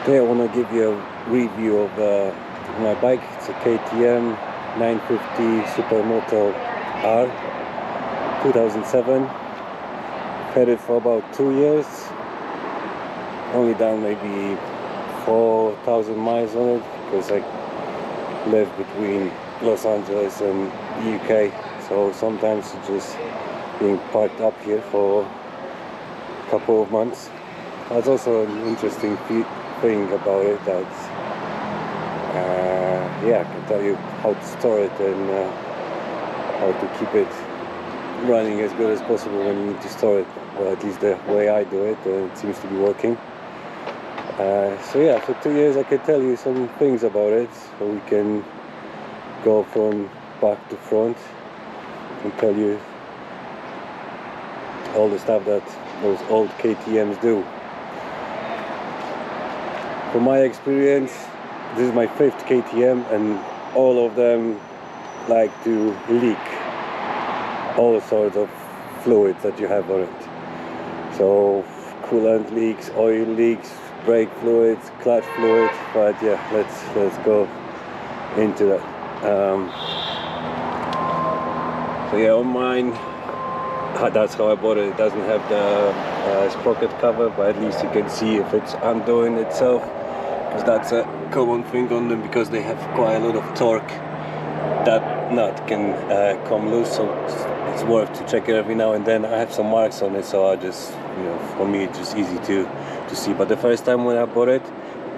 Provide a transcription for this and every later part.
Today I want to give you a review of my bike. It's a KTM 950 Supermoto R 2007. Had it for about 2 years. Only done maybe 4,000 miles on it because I live between Los Angeles and the UK, so sometimes it's just being parked up here for a couple of months. That's also an interesting thing about it, that yeah, I can tell you how to store it and how to keep it running as good as possible when you need to store it. Well, at least the way I do it, it seems to be working. So yeah, for 2 years I can tell you some things about it, so we can go from back to front and tell you all the stuff that those old KTMs do. From my experience, this is my 5th KTM and all of them like to leak all sorts of fluids that you have on it. So coolant leaks, oil leaks, brake fluids, clutch fluid, but yeah, let's go into that. So yeah, on mine, that's how I bought it. It doesn't have the sprocket cover, but at least you can see if it's undoing itself, because that's a common thing on them, because they have quite a lot of torque. That nut can come loose, so it's worth to check it every now and then. I have some marks on it, so I just, you know, for me it's just easy to see. But the first time when I bought it,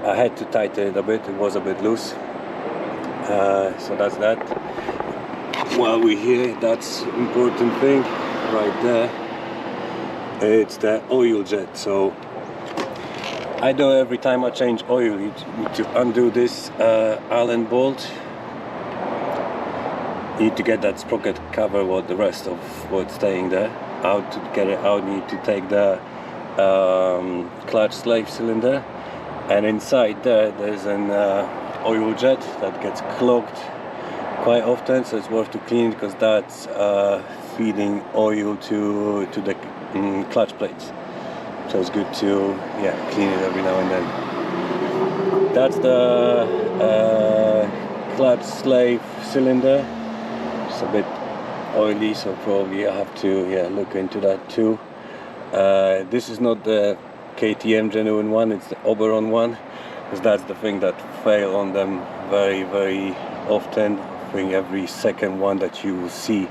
I had to tighten it a bit. It was a bit loose. So that's that. While we're here, that's important thing right there. It's the oil jet. So I do every time I change oil, you need to undo this Allen bolt. You need to get that sprocket cover, what the rest of what's staying there out. To get it out, you need to take the clutch slave cylinder, and inside there's an oil jet that gets clogged quite often, so it's worth to clean it, because that's feeding oil to the clutch plates. So it's good to, yeah, clean it every now and then. That's the clutch slave cylinder. It's a bit oily, so probably I have to, yeah, look into that too. This is not the KTM genuine one, it's the Oberon one, because that's the thing that fail on them very, very often. I think every second one that you will see,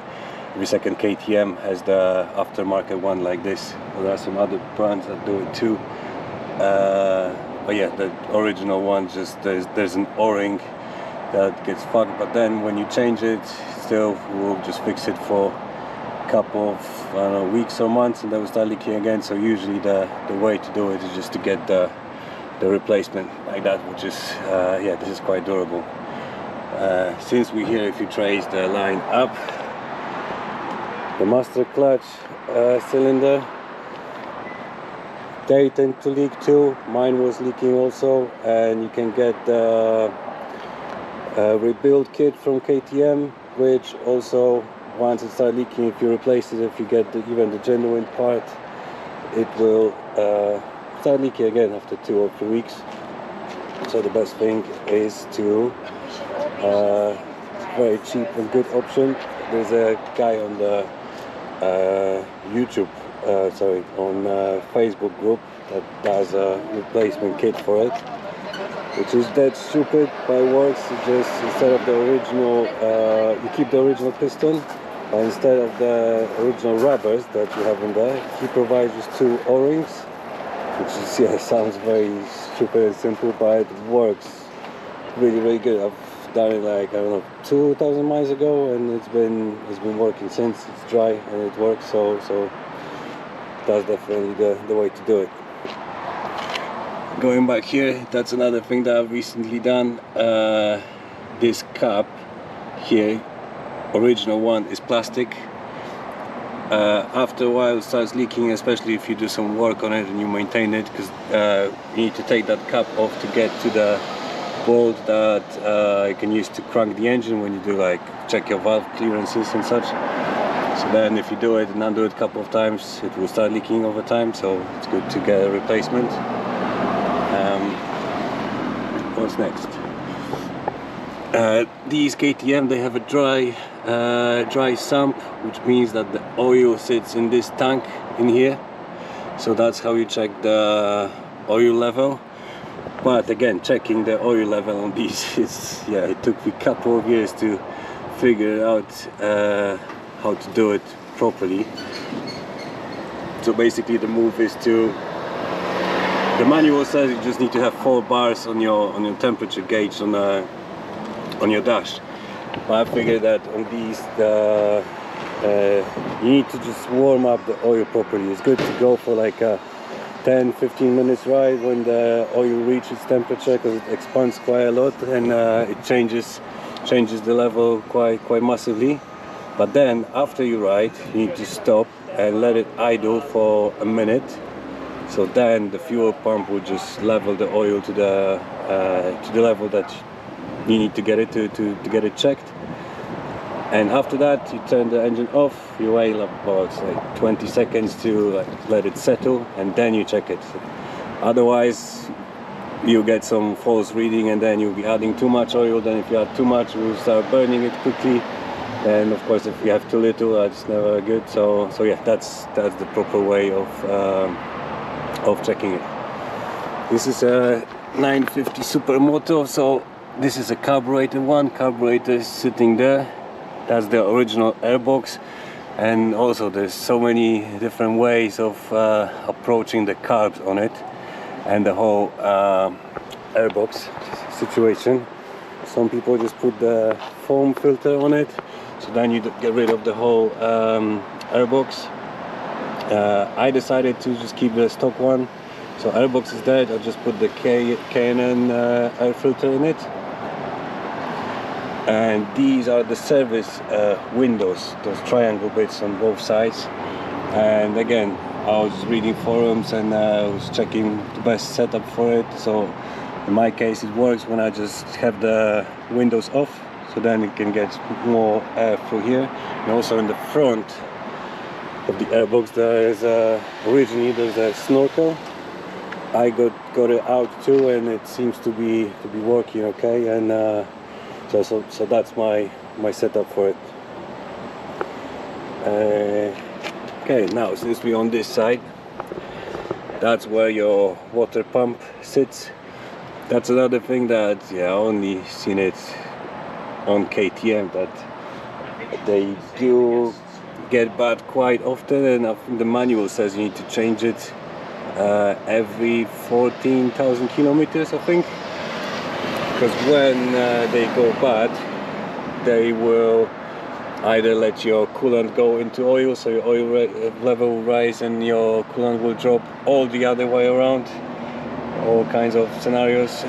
every second KTM has the aftermarket one like this. Well, there are some other brands that do it too, but yeah, the original one, just there's an O-ring that gets fucked, but then when you change it, still we'll just fix it for a couple of, I don't know, weeks or months, and then will start leaking again. So usually the way to do it is just to get the replacement like that, which is yeah, this is quite durable. Since we're here, if you trace the line up, the master clutch cylinder, they tend to leak too. Mine was leaking also, and you can get the rebuild kit from KTM, which also, once it starts leaking, if you replace it, if you get even the genuine part, it will start leaking again after 2 or 3 weeks. So the best thing is to very cheap and good option. There's a guy on the YouTube, on Facebook group that does a replacement kit for it, which is dead stupid, but it works. It just, instead of the original, you keep the original piston, but instead of the original rubbers that you have in there, he provides just 2 O-rings, which is, yeah, sounds very stupid and simple, but it works really, really good. I've done it like, I don't know, 2,000 miles ago, and it's been working since. It's dry and it works, so that's definitely the way to do it. Going back here, that's another thing that I've recently done. This cap here, original one, is plastic. After a while it starts leaking, especially if you do some work on it and you maintain it, because you need to take that cap off to get to the bolt that you can use to crank the engine when you do, like, check your valve clearances and such. So then if you do it and undo it a couple of times, it will start leaking over time, so it's good to get a replacement. what's next? These KTM, they have a dry sump, which means that the oil sits in this tank in here. So that's how you check the oil level. But again, checking the oil level on these is, yeah, it took me a couple of years to figure out how to do it properly. So basically the move is to, the manual says you just need to have 4 bars on your temperature gauge on your dash. But I figured that on these you need to just warm up the oil properly. It's good to go for like a 10-15 minutes ride when the oil reaches temperature, because it expands quite a lot and it changes the level quite massively. But then after you ride, you need to stop and let it idle for a minute. So then the fuel pump will just level the oil to the level that you need to get it to get it checked. And after that, you turn the engine off, you wait about like 20 seconds to let it settle, and then you check it. Otherwise, you get some false reading, and then you'll be adding too much oil. Then if you add too much, you will start burning it quickly. And of course, if you have too little, that's never good. So yeah, that's the proper way of checking it. This is a 950 Supermoto, so this is a carburetor one. Carburetor is sitting there. That's the original airbox, and also there's so many different ways of approaching the carbs on it and the whole airbox situation. Some people just put the foam filter on it, so then you get rid of the whole airbox. I decided to just keep the stock one, so airbox is dead. I just put the KTM air filter in it. And these are the service windows, those triangle bits on both sides. And again, I was reading forums and I was checking the best setup for it. So in my case, it works when I just have the windows off, so then it can get more air through here. And also in the front of the airbox, there is originally there's a snorkel. I got it out too, and it seems to be working okay. And so that's my setup for it. Okay, now since we're on this side, that's where your water pump sits. That's another thing that, yeah, I only seen it on KTM, that they do get bad quite often, and I think the manual says you need to change it every 14,000 kilometers, I think. Because when they go bad, they will either let your coolant go into oil, so your oil level will rise and your coolant will drop, or the other way around. All kinds of scenarios.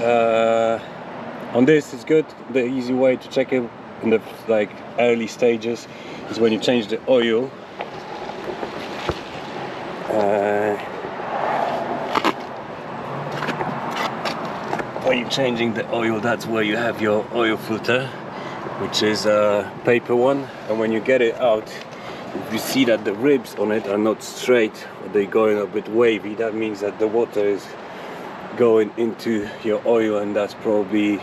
On this, it's good. The easy way to check it in the early stages is when you change the oil. When you're changing the oil, that's where you have your oil filter, which is a paper one. And when you get it out, if you see that the ribs on it are not straight, or they're going a bit wavy, that means that the water is going into your oil, and that's probably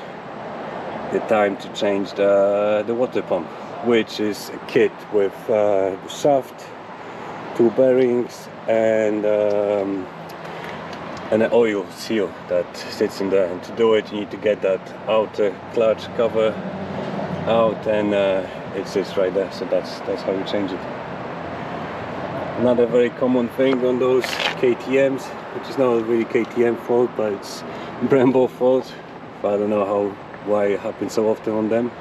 the time to change the water pump, which is a kit with the shaft, 2 bearings, and an oil seal that sits in there. And to do it, you need to get that outer clutch cover out, and it sits right there. So that's how you change it. Another very common thing on those KTMs, which is not really KTM fault, but it's Brembo fault. I don't know why it happens so often on them.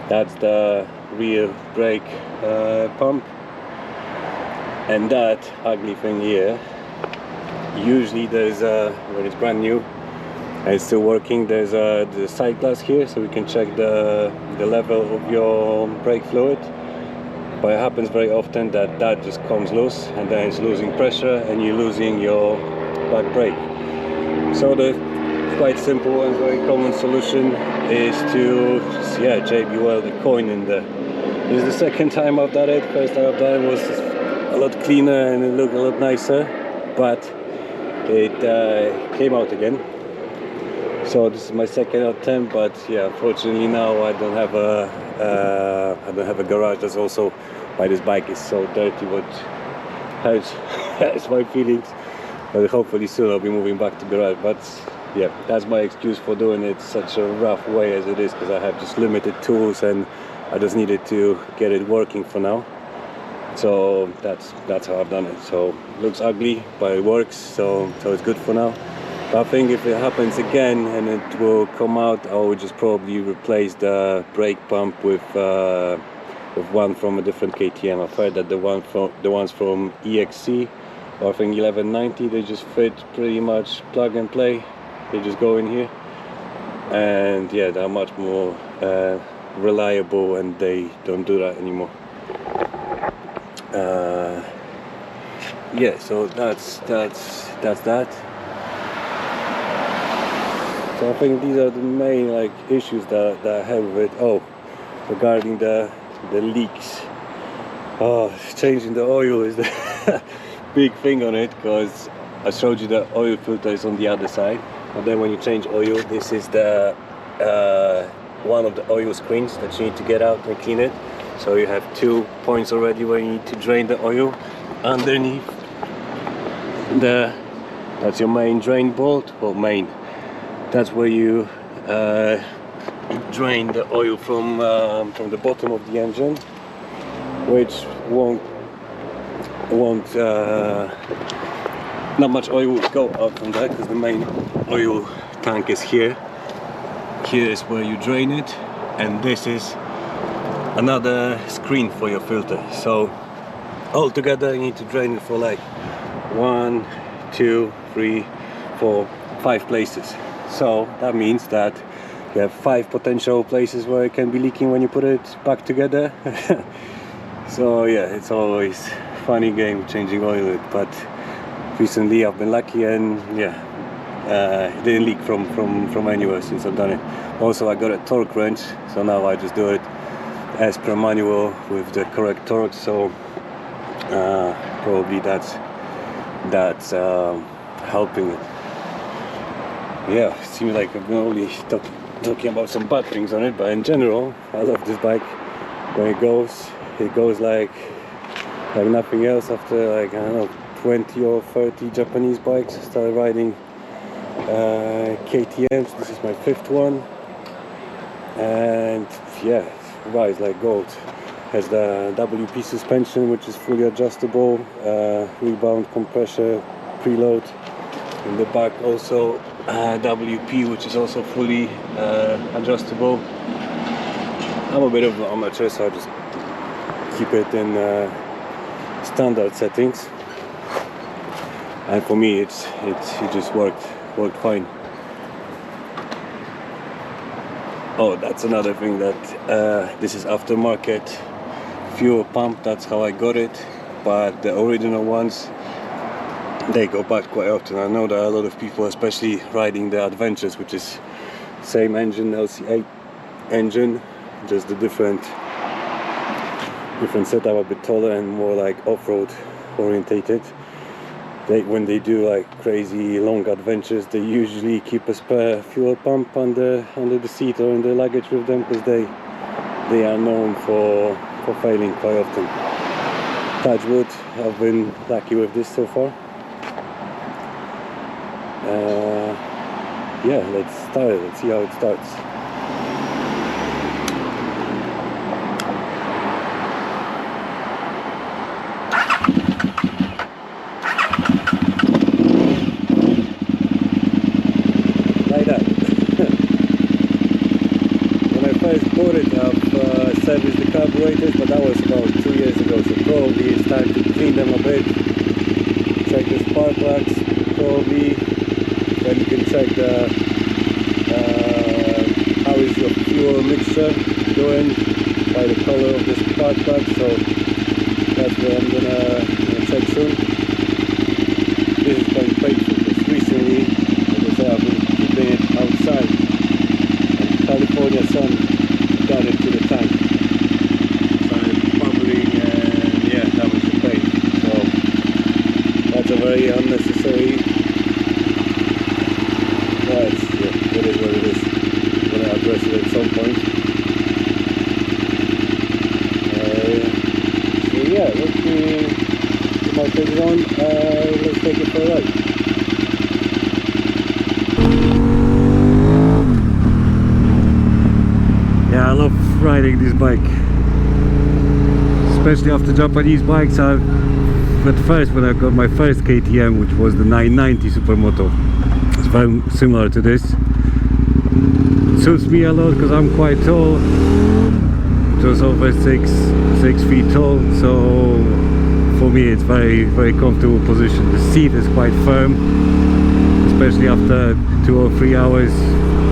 That's the rear brake pump, and that ugly thing here. Usually there's when it's brand new and it's still working, there's the side glass here, so we can check the level of your brake fluid. But it happens very often that just comes loose, and then it's losing pressure and you're losing your back brake. So the quite simple and very common solution is to just, JB weld a coin in there. This is the second time I've done it. First time I've done it was a lot cleaner and it looked a lot nicer, but it came out again. So this is my second attempt, but yeah, unfortunately now I don't have a garage. That's also why this bike is so dirty, what hurts my feelings. But hopefully soon I'll be moving back to garage. But yeah, that's my excuse for doing it such a rough way as it is, because I have just limited tools and I just needed to get it working for now. So that's how I've done it. So it looks ugly, but it works, so it's good for now. But I think if it happens again and it will come out, I will just probably replace the brake pump with one from a different KTM. I've heard that the ones from EXC, or I think 1190, they just fit pretty much plug and play. They just go in here, and yeah, they're much more reliable, and they don't do that anymore. Yeah, so that's that. So I think these are the main like issues that I have with it. Oh, regarding the leaks. Oh, changing the oil is the big thing on it, because I showed you the oil filter is on the other side, but then when you change oil, this is the one of the oil screens that you need to get out and clean it. So you have 2 points already where you need to drain the oil. Underneath that's your main drain bolt, or main. That's where you drain the oil from the bottom of the engine, which won't not much oil will go out from that, because the main oil tank is here. Here is where you drain it, and this is another screen for your filter. So altogether you need to drain it for like 1, 2, 3, 4, 5 places. So that means that you have 5 potential places where it can be leaking when you put it back together. So yeah, it's always funny game changing oil, but recently I've been lucky, and yeah, it didn't leak from anywhere since I've done it. Also, I got a torque wrench, so now I just do it as per manual with the correct torque. So probably that's helping it. Yeah, it seems like I've been only talking about some bad things on it, but in general I love this bike. When it goes like nothing else. After like, I don't know, 20 or 30 Japanese bikes, I started riding KTMs. This is my 5th one, and yeah, it rides like gold. Has the WP suspension, which is fully adjustable, rebound compressor preload. In the back also WP, which is also fully adjustable. I'm a bit of an amateur, so I just keep it in standard settings, and for me it just worked fine. Oh, that's another thing, that this is aftermarket fuel pump. That's how I got it, but the original ones, they go bad quite often. I know that a lot of people, especially riding the Adventures, which is same engine, LC8 engine, just the different setup, a bit taller and more like off-road orientated. When they do like crazy long adventures, they usually keep a spare fuel pump under the seat or in the luggage with them, because they are known for failing quite often. Touch wood, I've been lucky with this so far. Yeah, let's start it. Let's see how it starts. Like that. When I first bought it, I've serviced the carburetors, but that was about 2 years ago, so probably it's time to clean them a bit. Check the spark plugs, probably. Then you can check how is your fuel mixture doing by the color of the spark plug. So that's what I'm gonna check soon. This is quite painful, because recently, as I said, I've been keeping it outside, and California sun got into the tank, started bubbling, and yeah, that was the pain. So that's a very unnecessary. Yeah, it is what at some point. So yeah, let's do my big one. Let's take it for a ride. Yeah, I love riding this bike, especially after Japanese bikes. At first, when I got my first KTM, which was the 990 Supermoto, it's very similar to this. It suits me a lot because I'm quite tall, just over 6 feet tall, so for me it's very comfortable position. The seat is quite firm, especially after 2 or 3 hours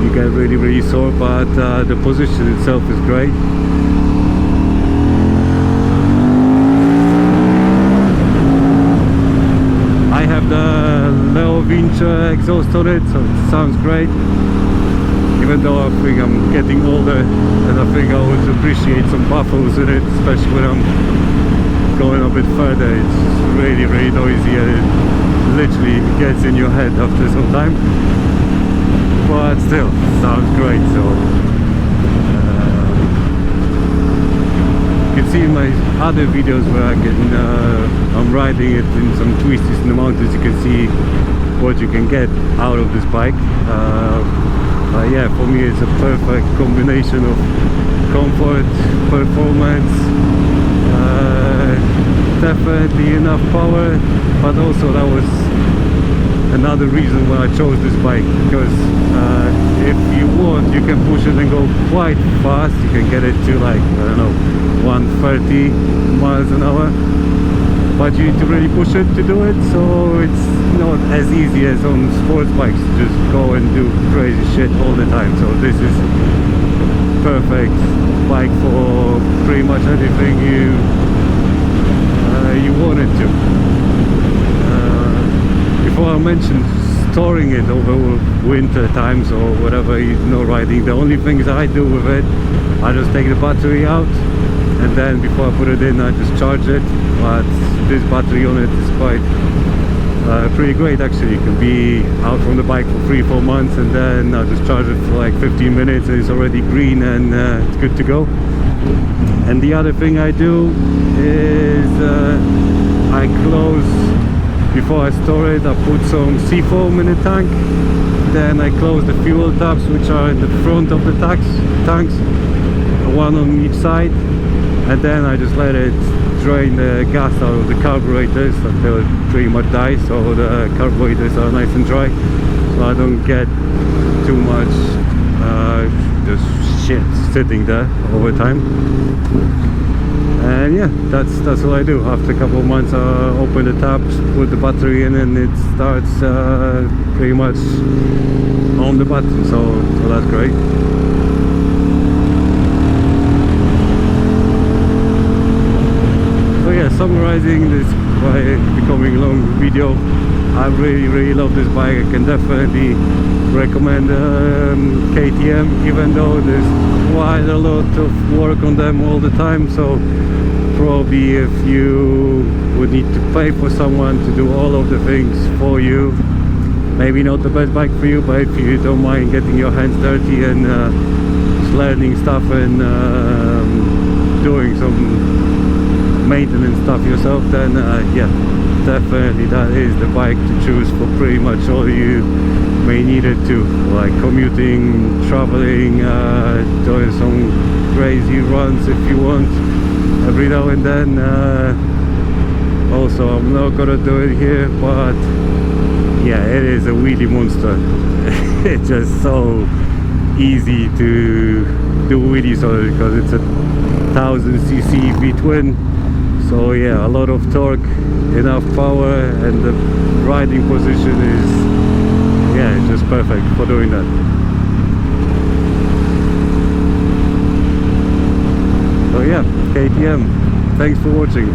you get really sore, but the position itself is great. I have the low winch exhaust on it, so it sounds great. Even though I think I'm getting older, and I think I would appreciate some buffers in it, especially when I'm going a bit further. It's really noisy, and it literally gets in your head after some time. But still, sounds great. So you can see in my other videos where I'm riding it in some twists in the mountains. You can see what you can get out of this bike. Yeah, for me it's a perfect combination of comfort, performance, definitely enough power, but also that was another reason why I chose this bike, because if you want, you can push it and go quite fast. You can get it to, like, I don't know, 130 miles an hour, but you need to really push it to do it, so it's not as easy as on sports bikes to just go and do crazy shit all the time. So this is perfect bike for pretty much anything you want it to. Before I mentioned storing it over winter times or whatever, riding, the only things I do with it, I just take the battery out, and then before I put it in I just charge it. But this battery on it is quite pretty great actually. You can be out from the bike for 3-4 months, and then I just charge it for like 15 minutes and it's already green, and it's good to go. And the other thing I do is I close, before I store it, I put some seafoam in the tank, then I close the fuel taps, which are in the front of the tanks, one on each side, and then I just let it drain the gas out of the carburetors until it pretty much dies, so the carburetors are nice and dry, so I don't get too much just shit sitting there over time. And yeah, that's what I do. After a couple of months, I open the taps, put the battery in, and it starts pretty much on the button, so that's great. So yeah, summarizing this by becoming a long video, I really love this bike. I can definitely recommend KTM, even though there's quite a lot of work on them all the time. So probably if you would need to pay for someone to do all of the things for you, maybe not the best bike for you. But if you don't mind getting your hands dirty and just learning stuff and doing some maintenance stuff yourself, then yeah, definitely that is the bike to choose for pretty much all you may need it to, like commuting, traveling, doing some crazy runs if you want every now and then. Also, I'm not gonna do it here, but yeah, it is a wheelie monster. It's just so easy to do wheelies on it because it's a 1000cc V-twin. So yeah, a lot of torque, enough power, and the riding position is, yeah, it's just perfect for doing that. So yeah, KTM, thanks for watching.